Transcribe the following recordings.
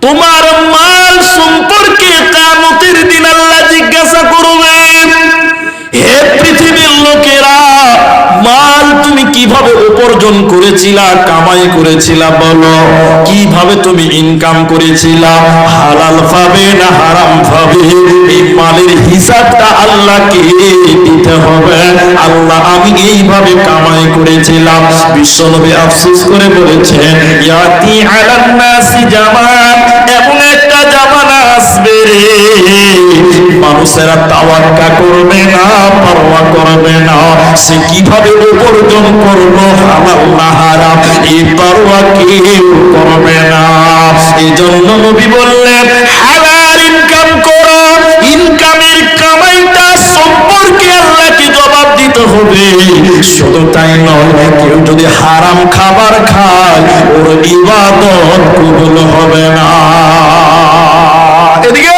তোমার মাল সম্পর্কে কিয়ামতের দিন আল্লাহ জিজ্ঞাসা করবে, হে পৃথিবীর লোকেরা, মাল তুমি কিভাবে উপার্জন করেছিলা, কামাই করেছিলা, বলো কিভাবে তুমি ইনকাম করেছিলা, হালাল ভাবে না হারাম ভাবে? এই মালের হিসাবটা আল্লাহকে দিতে হবে। আল্লাহ, আমি এইভাবে কামাই করেছিলাম। বিশ্বনবী আফসোস করে বলেছেন, ইয়াতি আলান নাসি জামান, এমন একটা জামানা আসবে রে, মানুষেরা তাওয়াক্কা করবে না, পরোয়া করবে না সে কিভাবে উপার্জন করলো, হালাল না হারাম, এই পরোয়া কেউ করবে না। এই জন্য নবী বললেন, হালাল ইনকাম করো, ইনকামের কামাইটা সম্পর্কে আল্লাহকে জবাব দিতে হবে। শুধু তাই নয়, কেউ যদি হারাম খাবার খায়, ওর ইবাদত কবুল হবে না। এদিকে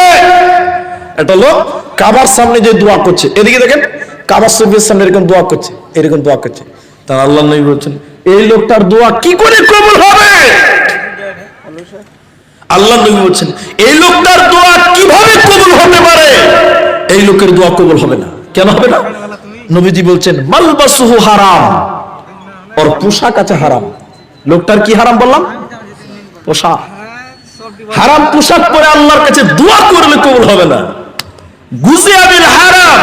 এটা লোক কাবার সামনে যে দোয়া করছে, এদিকে দেখেন কাবার শরীফের সামনে এরকম দোয়া করছে, এরকম দোয়া করছে। তার আল্লাহ নবী বলছেন, এই লোকটার দোয়া কি করে কবুল হবে? আল্লাহ নবী বলছেন, এই লোকটার দোয়া কিভাবে কবুল হতে পারে? এই লোকের দোয়া কবুল হবে না। কেন হবে না? নবীজি বলছেন, মালবাসুহু হারাম, ওর পোশাক আছে হারাম। লোকটার কি হারাম বললাম? পোশাক হারাম। পোশাক পরে আল্লাহর কাছে দোয়া করলে কবুল হবে না। গুজিয়া বিল হারাম,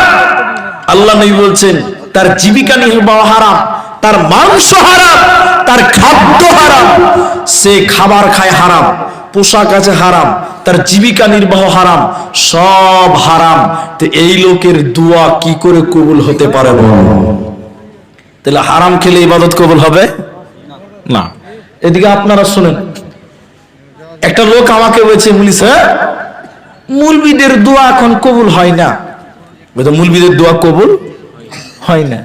আল্লাহ নবী বলছেন, তার জীবিকা নির্বাহ হারাম, তার মাংস হারাম, তার খাদ্য হারাম, সে খাবার খায় হারাম, পোশাক আছে হারাম, তার জীবিকা নির্বাহ হারাম, সব হারাম। তো এই লোকের দোয়া কি করে কবুল হতে পারে? তাহলে হারাম খেলে ইবাদত কবুল হবে না। এদিকে আপনারা শুনেন, একটা লোক আমাকে বলছে, বলিছে মুলবিদের দোয়া এখন কবুল হয় না। মুলবিদের দোয়া কবুল হয় না।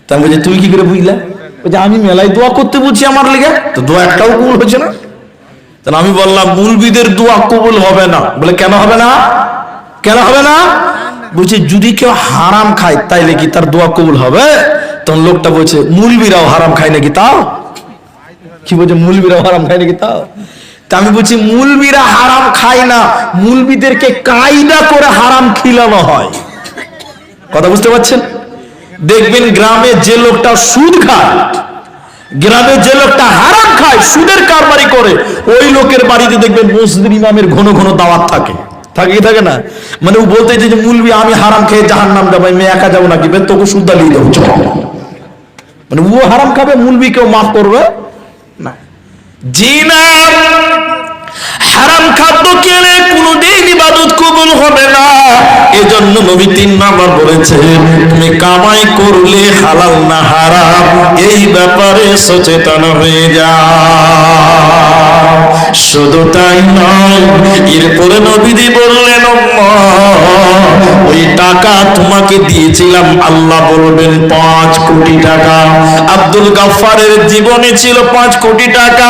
তা বলছে, তুই কি করে বুঝলা? বলছে, আমি মেলায় দোয়া করতে বলছি আমার লেগে, তো দোয়া একটাও কবুল হচ্ছে না। তাহলে আমি বললাম, মুলবিদের দোয়া কবুল হবে না। বলে, কেন হবে না? কেন হবে না? বলছে, যদি কেউ হারাম খায় তাইলে কি তার দোয়া কবুল হবে? তখন লোকটা বলছে, মুলবিরাও হারাম খায় নাকি তাও? কি বলছে, মুলবিরাও হারাম খায় নাকি তাও? তা আমি বলছি, মুলবিরা হারাম খায় না, মুলবিদেরকে কায়দা করে হারাম খিলানো হয়। কথা বুঝতে পারছেন? দেখবেন গ্রামে যে লোকটা সুদ খায়, গ্রামে যে লোকটা হারাম খায়, সুদের কারবারি করে, ওই লোকের বাড়িতে দেখবেন মসজিদের ইমামের ঘন ঘন দাওয়াত থাকে। থাকে কি থাকে না? মানে ও বলতে যে মুলবি আমি হারাম খেয়ে জাহান্নাম যাবো, আমি একা যাবো নাকি, তোকে সুদ দালিয়ে দেবো। মানে ও হারাম খাবে, মুলবি কেউ মাফ করবে না। জি না, হারাম খাদ্য খেলে কোনদিন ইবাদত কবুল হবে না। এজন্য নবী 3 নাম্বার বলেছেন, তুমি কামাই করলে হালাল না হারাম, এই ব্যাপারে সচেতন হয়ে যাও। শুধু তাই নয়, এরপরে নবীজি বললেন, ওই টাকা তোমাকে দিয়েছিলাম, আল্লাহ বলবেন 5 কোটি টাকা। আব্দুল গাফফারের জীবনে ছিল 5 কোটি টাকা,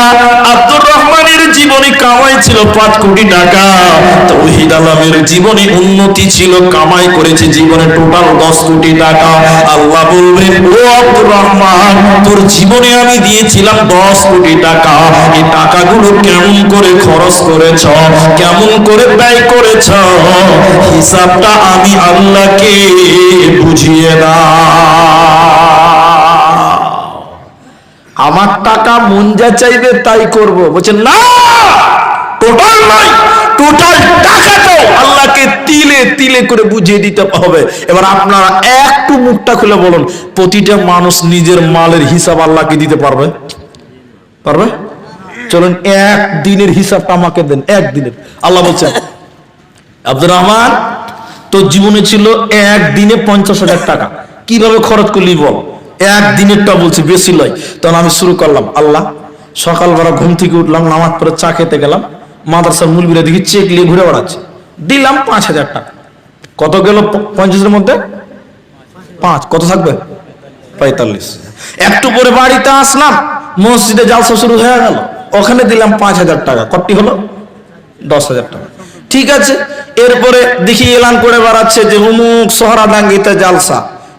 আব্দুর রহমানের জীবনে কামাই ছিল 5 কোটি টাকা, তৌহিদ আলমের জীবনে উন্নতি ছিল, কামাই করেছে জীবনে টোটাল 10 কোটি টাকা। আল্লাহ বলবেন, ও আব্দুর রহমান, তোর জীবনে আমি দিয়েছিলাম 10 কোটি টাকা, এই টাকাগুলো কেমন করে খরচ করেছ, কেমন করে ব্যয় করেছ, হিসাবটা আমি আল্লাহকে বুঝিয়ে দাও। আমার টাকা মন যা চাইবে তাই করব। বলছেন, না, টোটাল নয়, টোটাল টাকাটাও আল্লাহকে তিলে তিলে করে বুঝিয়ে দিতে হবে। এবার আপনারা একটু মুখটা খুলে বলুন, প্রতিটা মানুষ নিজের মালের হিসাব আল্লাহকে দিতে পারবে? পারবে? চলুন একদিনের হিসাবটা আমাকে দেন, একদিনের। আল্লাহ বলছেন, আব্দুর রহমান, তোর জীবনে ছিল একদিনে 50,000 টাকা, কিভাবে খরচ করলি বল? একদিনেরটা বলছি, বেশি লয়। তখন আমি শুরু করলাম, আল্লাহ, সকালবেলা ঘুম থেকে উঠলাম, নামাজ পড়ে চা খেতে গেলাম, মাদ্রাসার মুলবিরা দেখি চেক নিয়ে ঘুরে বেড়াচ্ছে, দিলাম 5,000 টাকা। কত গেল 50-এর মধ্যে? 5, কত থাকবে? 45। একটু পরে বাড়িতে আসলাম, মসজিদে জালসা শুরু হয়ে গেল, ওখানে দিলাম 5,000 টাকা। কতটি হলো? 10,000 টাকা। ঠিক আছে, এরপরে দেখি এলান করে বেড়াচ্ছে যে অমুক সোহরাডাঙ্গিতে জালসা,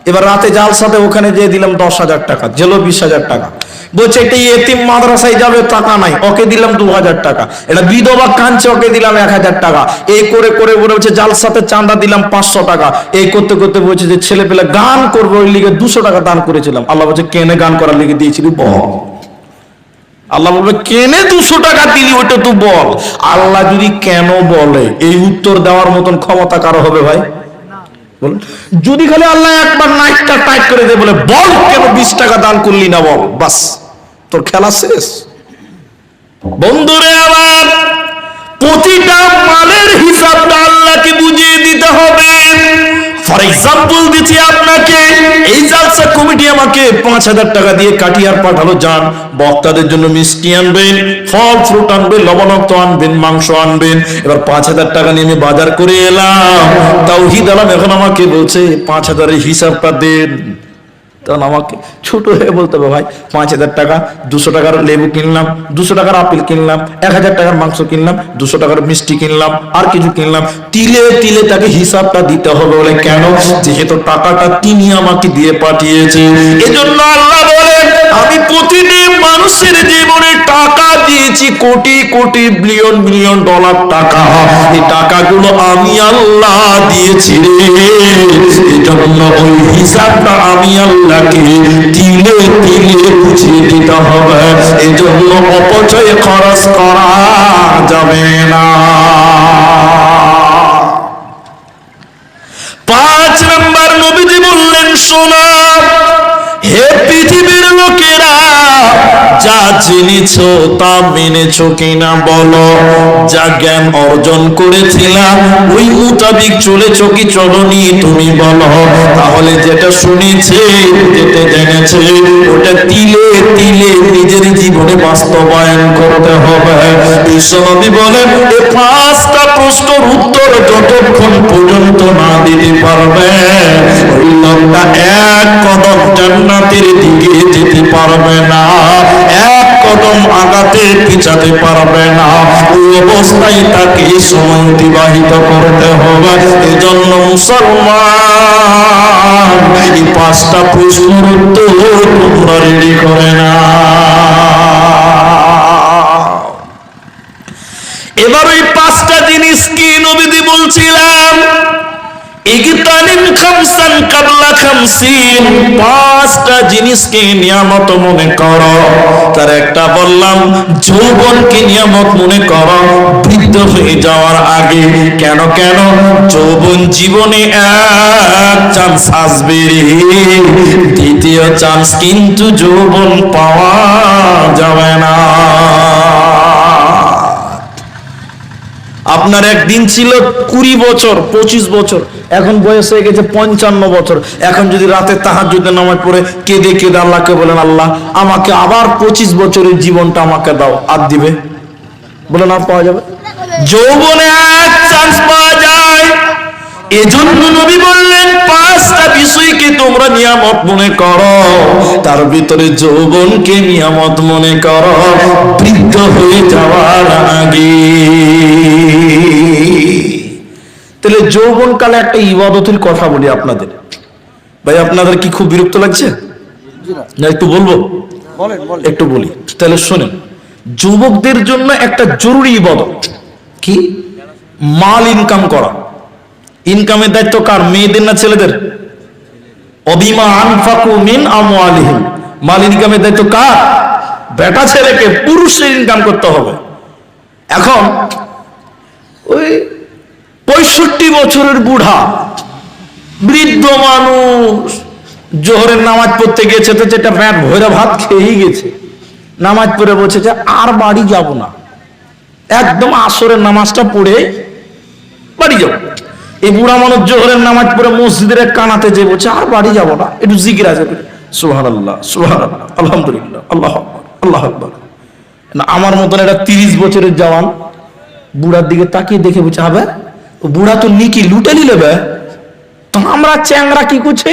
এবার রাতে জালসাতে ওখানে যেয়ে দিলাম 10,000 টাকা, জেলো 20,000 টাকা। বলছে এটা এতিম মাদ্রাসায় যাবে, টাকা নাই, ওকে দিলাম 2,000 টাকা। এটা বিধবা কাঁদছে, ওকে দিলাম 1,000 টাকা। এই করে করে বলছে জালসাতে চাঁদা দিলাম 500 টাকা। এই করতে করতে বলছে যে ছেলে পেলে গান করবো, ওই লিগে 200 টাকা দান করেছিলাম। আল্লাহ বলছে কেনে গান করার লিগে দিয়েছিলি বল। আল্লাহ বলবে কেনে 200 টাকা দিলি ওইটা তুই বল। আল্লাহ যদি কেন বলে এই উত্তর দেওয়ার মতন ক্ষমতা কারো হবে ভাই? যদি খালি আল্লাহ একবার নাইটটা টাইট করে দেয় বলে বল কেন 20 টাকা দান করলি না বল, বাস তোর খেলা শেষ। বন্ধুরে আমার প্রতিটা মালের হিসাবটা আল্লাহকে বুঝিয়ে দিতে হবে। ফর এক্সাম্পল দিচ্ছি আপনাকে, এই জালসা কমিটি আমাকে 5,000 টাকা দিয়ে কাটিয়ার পাঠালো, যান বক্তাদের জন্য মিষ্টি আনবেন, ফল ফ্রুট আনবেন, লবণাক্ত আনবেন, মাংস আনবেন। এবার 5,000 টাকা নিয়ে আমি বাজার করে এলাম, তাওহীদ আলম এখন আমাকে বলছে 5,000 এর হিসাবটা দেন। তখন আমাকে ছোট হয়ে বলতে হবে ভাই 5,000 টাকা, 200 টাকার লেবু কিনলাম, 200 টাকার আপেল কিনলাম, 1,000 টাকার মাংস কিনলাম, 200 টাকার মিষ্টি কিনলাম, আর কিছু কিনলাম। তিলে তিলে তাকে হিসাবটা দিতে হবে। বলে কেন? যেহেতু টাকাটা তিনি আমাকে দিয়ে পাঠিয়েছে। এজন্য আল্লাহ বলেন আমি প্রতিদিন মানুষের জীবনে টাকা দিয়েছি, crore crore billion billion dollar টাকা। এই টাকাগুলো আমি আল্লাহ দিয়েছি রে। এজন্য ওই হিসাবটা আমি আল্লাহ তিলে তিলে বুঝিয়ে দিতে হবে। এই জন্য অপচয় খরচ করা যাবে না। 5 নম্বর নবীজি বললেন শোনো হে পৃথিবীর লোকেরা, যা জেনেছ তা মেনেছ কিনা বলো। যা জ্ঞান অর্জন করেছিলাম ওই মোতাবিক চলেছ কি চলনি তুমি বলো। তাহলে যেটা শুনেছে যেটা জেনেছে ওটা তিলে তিলে নিজের জীবনে বাস্তবায়ন করতে হবে। বিশ্বনবী বলেন এই 5টা প্রশ্নের উত্তর যতক্ষণ পর্যন্ত না দিতে পারবে ওই লোকটা এক কদম জান্নাতের দিকে যেতে পারবে না, এক কদম আগাতে পিছাতে পারবে না। ওই অবস্থায় তাকে সময় অতিবাহিত করতে হবে। এজন্য মুসলমান এই 5টা প্রশ্নের উত্তর তোমরা রেডি করে না। এবার ওই 5টা জিনিস কি নবীজি বলছিলাম? ইগতানিম খামসান কাবলা খামসিন, 5টা জিনিসকে নিয়ামত মনে করো। তার একটা বললাম যৌবনকে নিয়ামত মনে করো বৃদ্ধ হয়ে যাওয়ার আগে। কেন কেন? যৌবন জীবনে এক চান্স আসবে, দ্বিতীয় চান্স কিন্তু যৌবন পাওয়া যাবে না। আপনার একদিন ছিল 20 বছর 25 বছর, এখন বয়স হয়ে গেছে 55 বছর। এখন যদি রাতে তাহাজ্জুদের নামাজ পড়ে কেঁদে কেঁদে আল্লাহকে বলেন আল্লাহ আমাকে আবার 25 বছরের জীবনটা আমাকে দাও, আর দিবে? বলে না পাওয়া যাবে? যৌবনে এক চান্স পাওয়া যায়। এজন্য নবী বললেন 5টা বিষয়কে তোমরা নিয়ামত মনে করো। তার ভিতরে যৌবনকে নিয়ামত মনে করো বৃদ্ধ হয়ে যাওয়ার আগে। তাহলে যৌবন কালে একটা ইবাদতের কথা বলি আপনাদের। ভাই আপনাদের কি খুব বিরক্ত লাগছে না? একটু বলবো, একটু বলি তাহলে শোনেন। যুবকদের জন্য একটা জরুরি ইবাদত কি? মাল ইনকাম করা। ইনকামের দায়িত্ব কার? মেয়েদের না ছেলেদের? অবিমা আনফাকু মিন আমওয়ালিহিম, মাল ইনকামের দায়িত্ব কার? বেটা ছেলেকে, পুরুষের ইনকাম করতে হবে। এখন ওই 65 বছরের বুড়া বৃদ্ধ মানুষ জোহরের নামাজ পড়তে গেছে, তো যেটা পেট ভরে ভাত খেয়েই গেছে, নামাজ পড়ে বলছে যে আর বাড়ি যাব না, একদম আসরের নামাজটা পড়ে বাড়ি যাব। এই বুড়া মানুষ জোহরের নামাজ পড়ে মসজিদের এক কানাতে যে বলছে আর বাড়ি যাব না, একটু জিকির আছে সুবহানাল্লাহ সুবহানাল্লাহ আলহামদুলিল্লাহ আল্লাহু আকবার আল্লাহু আকবার। না আমার মতন একটা 30 বছরের জওয়ান বুড়ার দিকে তাকিয়ে দেখে বলছে হবে বুড়া তো নিকি লুটে নিলে বে, তো আমরা চ্যাংরা কি করছে,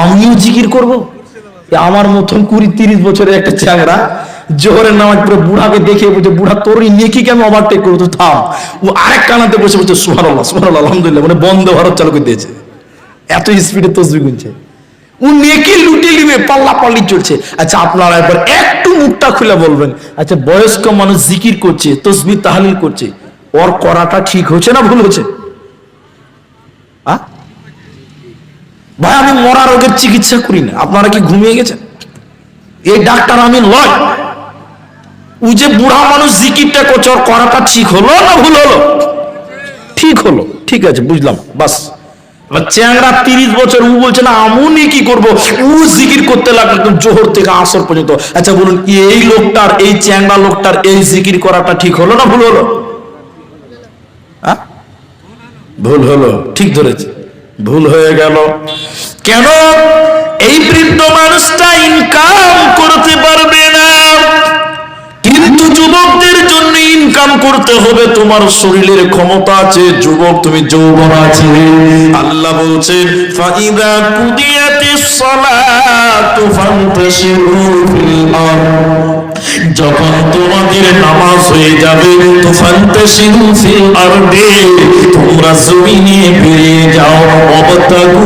আমিও জিকির করব? আমার মতন 20-30 বছরের একটা চ্যাংরা জোহরের নামাজ পড়ে বুড়াকে দেখে বলছে বুড়া তোর নেকি কেন ওভারটেক করবো, তুই থাম। ও আরেক কানাতে বসে বলছে সুবহানাল্লাহ সুবহানাল্লাহ আলহামদুলিল্লাহ, মানে বন্ধ ভারত চালু করে দিয়েছে, এত স্পিডে তসবিহ গুনছে। ও নেকি লুটে নিবে, পাল্লা পাল্লি চলছে। আচ্ছা আপনারা একবার একটু মুখটা খুলে বলবেন, আচ্ছা বয়স্ক মানুষ জিকির করছে, তসবিহ তাহলিল করছে, ওর করাটা ঠিক হচ্ছে না ভুল হচ্ছে? ভাই আমি মরা রোগের চিকিৎসা করি না, আপনারা কি ঘুমিয়ে গেছেন? এই ডাক্তার আমি লয়। ও যে বুড়া মানুষ জিকিরটা করছে, ওর করাটা ঠিক হলো না ভুল হলো? ঠিক হলো, ঠিক আছে বুঝলাম, বাস। চ্যাংরা 30 বছর, ও বলছে না আমি কি করবো, ও জিকির করতে লাগলো জোহর থেকে আসর পর্যন্ত। আচ্ছা বলুন এই লোকটার, এই চ্যাংরা লোকটার এই জিকির করাটা ঠিক হলো না ভুল হলো? ভুল হলো, ঠিক ধরেছে, ভুল হয়ে গেল। কেন? এই বৃদ্ধ মানুষটা ইনকাম করতে পারবে না, কিন্তু যুবকদের জন্য ইনকাম করতে হবে। তোমার শরীরের ক্ষমতা আছে, যুবক তুমি যৌবন আছে। আল্লাহ বলছেন ফাইদা কুদিয়াতিস সালাতু ফান্তাশিরু ফিল আরদ, যখন তোমাদের নামাজ হয়ে যাবে তো ফান্তাশিরু ফিল আরদি, তোমরা জমিনে বেরিয়ে যাও, ওয়াবতাগু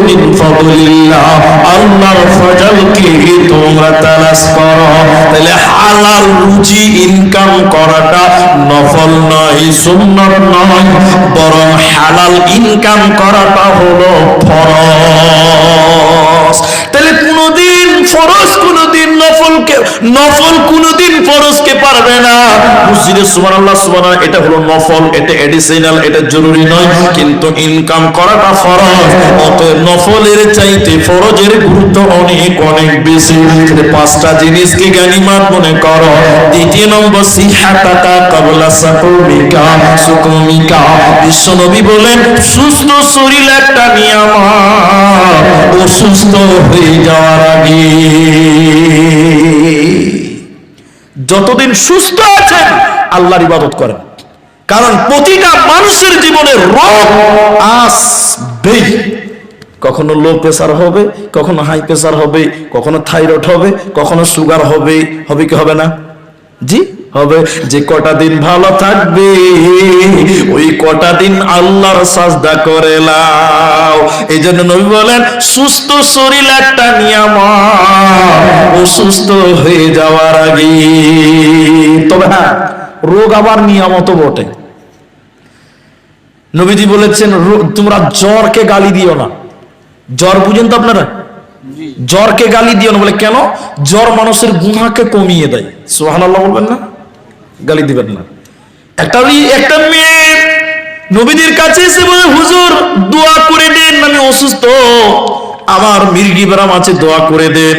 মিন ফাদলিল্লাহ, আল্লাহর ফজলকে তোমরা তালাশ করো। তাহলে হালাল রুজি ইনকাম করাটা নফল নয়, সুন্নাত নয়, বরং হালাল ইনকাম করাটা হলো ফরজ। তাহলে কোনদিন ফরজ, কোনদিন নফলকে, নফল কোনদিন ফরজকে পারবে না। মসজিদে সুবহানাল্লাহ সুবহানাল্লাহ এটা হলো নফল, এটা এডিশনাল, এটা জরুরি নয়, কিন্তু ইনকাম করাটা ফরজ। অতএব নফলের চাইতে ফরজের গুরুত্ব অনেক অনেক বেশি। পাঁচটা জিনিসকে গানিমাত মনে করো। দ্বিতীয় নম্বর সিহাতাকা ক্বাবলা সাকুমিকা সুকুমিকা, বিশ্বনবী বলেন সুস্থ শরীর একটা নিয়ামত, অসুস্থ হয়ে যাওয়ার আগে। যতদিন সুস্থ আছেন আল্লাহর ইবাদত করেন, কারণ প্রতিটা মানুষের জীবনে রোগ আসবেই। কখনো লো প্রেসার হবে, কখনো হাই প্রেসার হবে, কখনো থাইরয়েড হবে, কখনো সুগার হবে। হবে কি হবে না? জি হবে। যে কটা দিন ভালো থাকবে ওই কটা দিন আল্লাহর সাজদা করে লাও। এই জন্য নবী বলেন সুস্থ শরীর একটা নিয়ামত, অসুস্থ হয়ে যাওয়ার আগে। তবে হ্যাঁ, রোগ আবার নিয়ামত বটে। নবীজি বলেছেন তোমরা জ্বরকে গালি দিও না। জ্বর বুঝেন তো আপনারা? জ্বরকে গালি দিও না। বলে কেন? জ্বর মানুষের গুনাহকে কমিয়ে দেয়। সুবহানাল্লাহ বলবেন না, গালি দিবেন না। একটা মেয়ে নবীদের কাছে এসে বলে হুজুর দোয়া করে দেন, আমি অসুস্থ, আমার মির্গি ব্যারাম আছে, দোয়া করে দেন।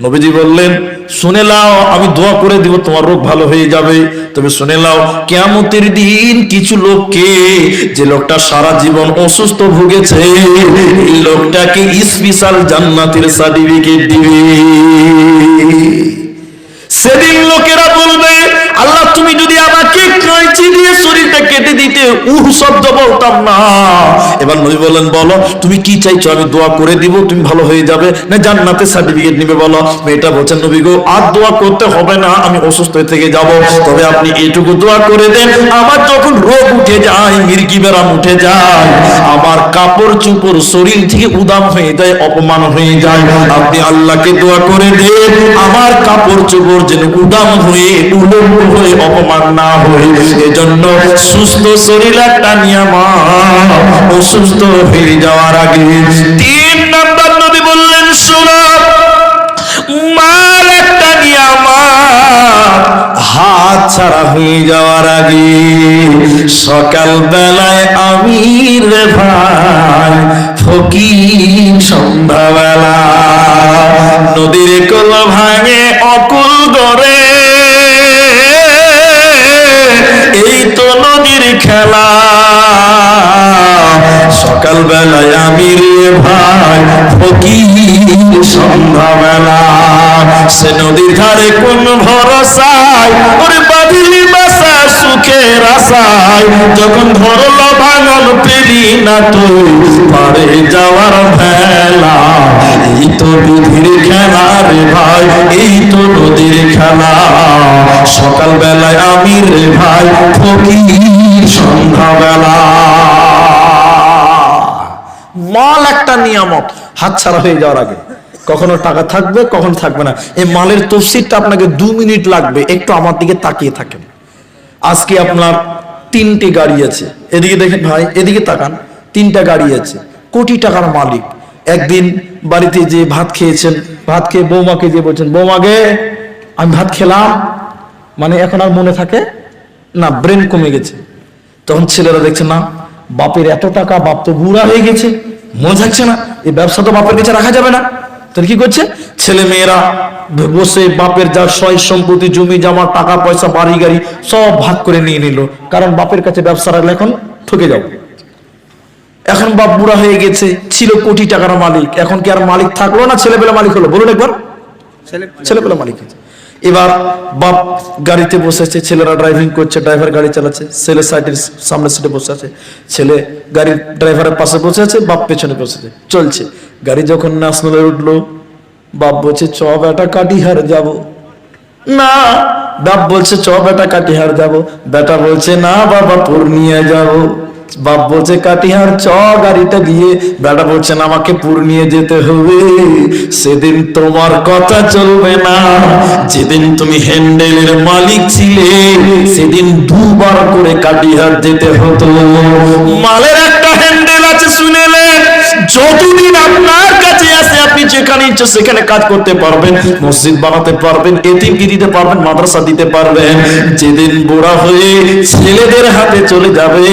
নবীজি বললেন শুনে লাও, আমি দোয়া করে দিব, তোমার রোগ ভালো হয়ে যাবে। তবে শুনে লাও, কিয়ামতের দিন কিছু লোককে, যে লোকটা সারা জীবন অসুস্থ ভুগেছে, এই লোকটাকে স্পেশাল জান্নাতের সার্টিফিকেট দিবে। সেদিন লোকেরা বলবে আল্লাহ তুমি যদি আমাকে কাঁচি দিয়ে শরীরটা কেটে দিতে, শব্দ বলতাম না। এবার নবী বলেন বলো তুমি কি চাইছো, আমি দোয়া করে দিব, তুমি ভালো হয়ে যাবে, না জান্নাতের সার্টিফিকেট নিবে বলো। মেয়েটা বলছেন নবী গো আর দোয়া করতে হবে না, আমি অসুস্থ থেকে যাব, তবে আপনি এইটুকু দোয়া করে দেন, আমার যখন রোগ উঠে যায়, মির্গি ব্যারাম উঠে যায়, আমার কাপড় চোপড় শরীর থেকে উদাম হয়ে যায়, অপমান হয়ে যায়, আপনি আল্লাহকে দোয়া করে দেন আমার কাপড় চোপড় যেন উদাম হয়ে, উলম্ব হয়ে, অপমান না হয়ে। এজন্য সুস্থ শরীর একটা নিয়ামত, অসুস্থ হয়ে যাওয়ার আগে। 3 নাম্বার নবী বললেন শোনো, মাল একটা নিয়ামত, হাত ছাড়া হয়ে যাওয়ার আগে। সকাল বেলায় আমি রে ভাই ফকির, সন্ধ্যাবেলা নদীর কোল ভাঙে অকুল গড়ে, এই তো নদীর খেলা। সকাল বেলায় আমি রে ভাই ফকির, সন্ধ্যাবেলা সে নদীর ধারে কোন ভরসায়, ওরে বাঁধিলি বাসা সুখের আশায়, যখন ধরল ভাঙল পেলি না তুই পারে যাওয়ার ভেলা। এই তো নদীর খেলা রে ভাই, এই তো নদীর খেলা। সকাল বেলায় আমি রে ভাই ফকির, সন্ধ্যাবেলা। মাল একটা নিয়ামত, হাতছাড়া হয়ে যাওয়ার আগে। কখনো টাকা থাকবে, কখন থাকবে না। এই মালের তফসিরটা আপনাকে 2 মিনিট লাগবে, একটু আমার দিকে তাকিয়ে থাকেন। আজকে আপনার 3টে গাড়ি আছে, এদিকে দেখেন ভাই, এদিকে তাকান, 3টা গাড়ি আছে, কোটি টাকার মালিক। একদিন বাড়িতে যে ভাত খেয়েছেন, ভাত খেয়ে বৌমাকে যে বলছেন, বৌমাকে আমি ভাত খেলাম, মানে এখন আর মনে থাকে না, ব্রেন কমে গেছে। তখন ছেলেরা দেখছে না, বাপের এত টাকা, বাপ তো বুড়া হয়ে গেছে, মনে থাকছে না, এই ব্যবসা তো বাপের কাছে রাখা যাবে না। তাহলে কি করছে, ছেলে মেয়েরা বসে বাপের যা সয় সম্পত্তি, জমি জমা, টাকা পয়সা, বাড়ি গাড়ি সব ভাগ করে নিয়ে নিল, কারণ বাপের কাছে ব্যবসা রাখলে এখন ঠকে যাও। এখন বাপ বুড়া হয়ে গেছে, ছিল কোটি টাকার মালিক, এখন কি আর মালিক থাকলো না ছেলেবেলা মালিক হলো? বলুন একবার, ছেলেবেলা মালিক হয়েছে। এবার বাপ গাড়িতে বসেছে, ছেলেরা ড্রাইভিং করছে, ড্রাইভার গাড়ি চালাচ্ছে, ছেলে সাইডের সামনের সিটে বসে আছে, ছেলে গাড়ির ড্রাইভারের পাশে বসে আছে, বাপ পেছনে বসেছে, চলছে গাড়ি। যখন ন্যাশনালে উঠলো, বাপ বলছে চ বেটা কাটিহার যাব না, বাপ বলছে চ বেটা কাটিহার যাব, বেটা বলছে না বাবা পূর্ণিয়া যাব। বাপ বলছে কাটিহার চ গাড়িটা দিয়ে, বেটা বলছে না আমাকে পূর্ণিয়া যেতে হবে। সেদিন তোমার কথা চলবে না, যেদিন তুমি হ্যান্ডেলের মালিক ছিলে, সেদিন 2বার করে কাটিহার যেতে হতো। মালের একটা হ্যান্ডেল আছে, শুনেলেন? যতদিন আপনার কাছে আছে, আপনি যেখানে ইচ্ছে সেখানে কাজ করতে পারবেন, মসজিদ বানাতে পারবেন, এতিমকে দিতে পারবেন, মাদ্রাসা দিতে পারবেন। যেদিন বুড়া হয়ে ছেলেদের হাতে চলে যাবে,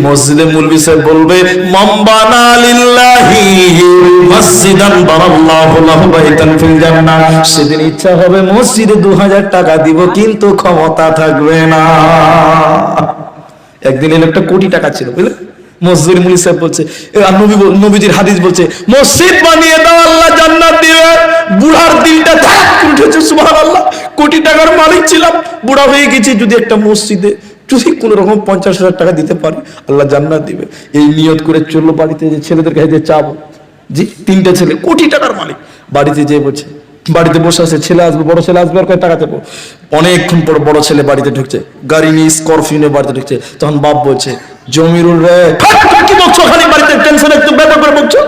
মসজিদে মুলবি সাহেব বলবে মামবানা লিল্লাহি মসজিদান বারাল্লাহু লাহু বাইতান ফিল জান্নাহ, সেদিন ইচ্ছা হবে মসজিদে 2000 টাকা দিব, কিন্তু ক্ষমতা থাকবে না। একদিন এই লোকটা কোটি টাকা ছিল, বুঝলেন? মসজিদের মুলি সাহেব বলছে, নবীজির হাদিস বলছে, মসজিদ বানিয়ে দাও আল্লাহ জান্নাত দিবে। বুড়ার দিলটা ধাক করে উঠেছে, সুবহানাল্লাহ, কোটি টাকার মালিক ছিলাম, বুড়া হয়ে গেছি, যদি একটা মসজিদে যদি কোন রকম 50,000 টাকা দিতে পারি, আল্লাহ জান্নাত দিবে। এই নিয়ত করে চললো বাড়িতে, যে ছেলেদের কাছে যে চাবো, জি 3টে ছেলে কোটি টাকার মালিক, বাড়িতে যে বলছে, বাড়িতে বসে আছে, ছেলে আসবে, বড় ছেলে আসবে, আর কয় টাকা দেবো। অনেকক্ষণ পর বড় ছেলে বাড়িতে ঢুকছে, গাড়ি নিয়ে স্করপিও নিয়ে বাড়িতে ঢুকছে। তখন বাপ বলছে, জমিরুল রে, কি বলছো খালি বাড়িতে টেনশন, একটু ব্যাপার করে বলছো?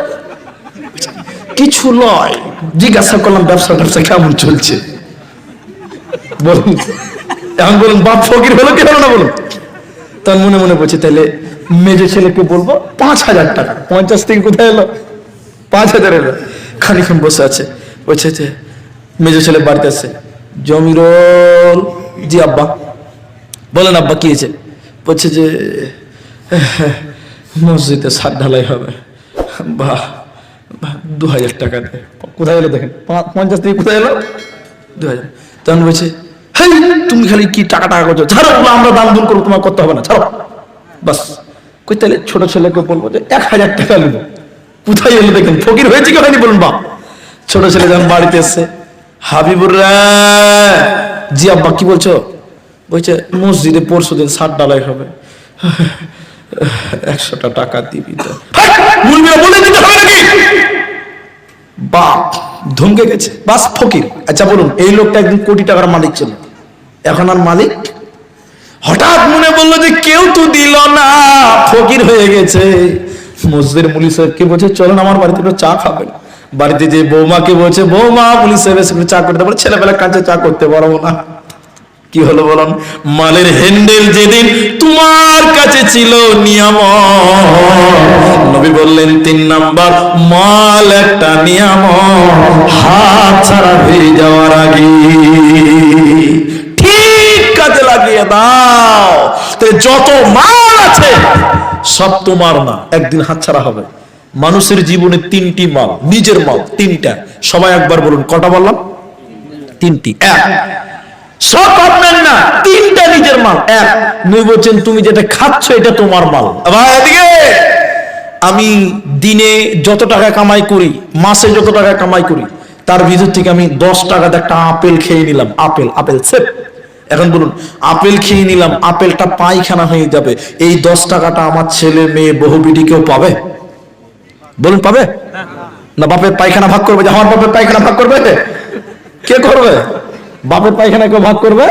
কিছু নয়, জিজ্ঞাসা করলাম ব্যবসা কেমন চলছে বলুন। এখন বলুন বাপ ফকির হলো কি হলো না বলুন? তার মনে মনে বলছে, তাহলে মেজো ছেলেকে বলবো 5,000 টাকা, 50 থেকে কোথায় এলো? 5,000 এলো। খানিক্ষণ বসে আছে, বলছে যে মেজো ছেলে বাড়িতে আসছে, জমিরুল, জি আব্বা। বলেন আব্বা কি হয়েছে? বলছে যে মসজিদে ছাদ ঢালাই হবে, বাহ 2,000 টাকা দেয়। কোথায় এলো দেখেন, 50 থেকে কোথায় এলো? 2,000। তখন বলছে, হেই তুমি খালি কি টাকা টাকা করছো, ছাড়ো, আমরা দান দুন করবো, তোমার করতে হবে না, ছাড়ো বাস। কই তাহলে ছোট ছেলেকে বলবো যে 1,000 টাকা নেবো। কোথায় এলো দেখেন, ফকির হয়েছে কি হয়নি বলুন? বাপ ছোট ছেলে যখন বাড়িতে এসছে, হাবিবুর রে, জি আব্বা কি বলছো? বলছে মসজিদে পরশুদিন ছাদ ঢালাই হবে, 100টা টাকা দিবি তো। বলে দিতে হবে নাকি? বাপ ধমকে গেছে, বাস ফকির। আচ্ছা বলুন, এই লোকটা একদিন কোটি টাকার মালিক ছিল, এখন আর মালিক? হঠাৎ মনে বললো যে কেউ তো দিল না, ফকির হয়ে গেছে। মসজিদের মুলি সাহেবকে বলছে চলেন আমার বাড়িতে একটু চা খাবেন। বাড়িতে যে বৌমাকে বলছে, বৌমা মুলি সাহেবের চা করতে পারে, ছেলেবেলা কাছে চা করতে পারবো না। কি হলো বলুন? মালের হ্যান্ডেল যেদিন তোমার কাছে ছিল নিয়ামত, নবী বললেন 3 নাম্বার, মাল একটা নিয়ামত, হাত ছাড়া হয়ে যাওয়ার আগে ঠিক কাজে লাগিয়ে দাও। যত মাল আছে সব তোমার না, একদিন হাত ছাড়া হবে। মানুষের জীবনে 3টি মাল, নিজের মাল 3টা। সবাই একবার বলুন, কটা বললাম? 3টি। এক, সব আপনার না, 3টা নিজের মাল। এক, নবী বলছেন তুমি যেটা খাচ্ছ এটা তোমার মাল। ভাই এদিকে, আমি দিনে যত টাকা কামাই করি, মাসে যত টাকা কামাই করি, তার ভিতর থেকে আমি 10 টাকাতে একটা আপেল খেয়ে নিলাম, আপেল সেফ। এখন বলুন, আপেল খেয়ে নিলাম, আপেলটা পায়খানা হয়ে যাবে, এই 10 টাকাটা আমার ছেলে মেয়ে বহু বিটি কেউ পাবে? বলুন পাবে না? বাপের পায়খানা ভাগ করবে, যে আমার বাপের পায়খানা ভাগ করবে? কে করবে? বাপের পায়খানা কেউ ভাগ করবে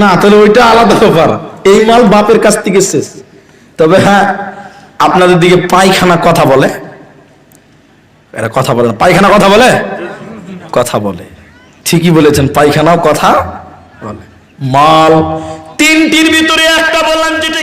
না, তাহলে ওইটা আলাদা ব্যাপার। এই মাল বাপের কাছ থেকে শেষ। তবে হ্যাঁ, আপনাদের দিকে পায়খানা কথা বলে, এরা কথা বলে না। পায়খানা কথা বলে? কথা বলে। ঠিকই বলেছেন, পায়খানাও কথা বলে। মাল তিনটির ভিতরে একটা বললাম যেটা